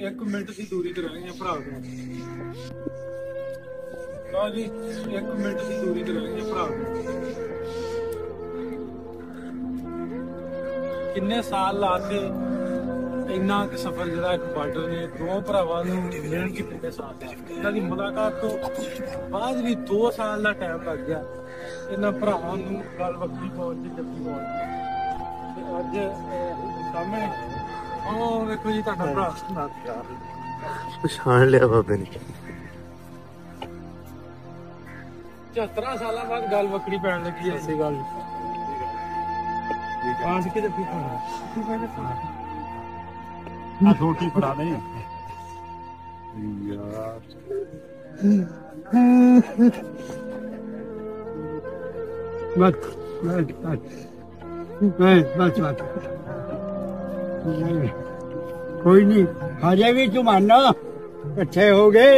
1 minute ਦੀ ਦੂਰੀ ਤੇ ਰਹਿ ਗਏ ਭਰਾ ਦੇ। ਲਓ ਜੀ 1 ਮਿੰਟ ਦੀ ਦੂਰੀ ਤੇ ਰਹਿ ਗਏ ਭਰਾ ਦੇ। ਕਿੰਨੇ ਸਾਲ ਲਾਤੇ ਇੰਨਾ ਕਿ ਸਫ਼ਰ ਜਿਹੜਾ ਇੱਕ ਬਾਰਡਰ ਨੇ ਦੋ ਭਰਾਵਾਂ ਨੂੰ ਮਿਲਣ ਕੀ ਕਿੰਨੇ ਸਾਲ ਲਾਤੇ। ਇਹਨਾਂ ਦੀ ਮੁਲਾਕਾਤ ਤੋਂ ਬਾਅਦ ਵੀ 2 ਸਾਲ ਦਾ ਟਾਈਮ ਲੱਗ ਗਿਆ ਇਹਨਾਂ ਭਰਾਵਾਂ ਨੂੰ ਗੱਲ ਵੱਖਰੀ ਪਹੁੰਚੀ ਜੱਫੀ ਪਹੁੰਚੀ। ਤੇ ਅੱਜ ਸਾਹਮਣੇ ਉਹ ਵੇਖੋ ਜੀ ਤੁਹਾਡਾ ਭਰਾ ਪਛਾਣ ਲਿਆ ਬਾਬੇ ਨੇ। 74 ਸਾਲਾਂ ਬਾਅਦ ਗੱਲ ਵੱਖਰੀ ਪੈਣ ਲੱਗੀ ਐ। ਐਸੀ ਗੱਲ ਆਜ ਕੇ ਜੱਫੀ ਪਾਉਣਾ ਆ ਰੋਟੀ ਫੜਾ ਦੇ ਯਾਰ। बस कोई नहीं हजे भी तुम आना इकट्ठे हो गए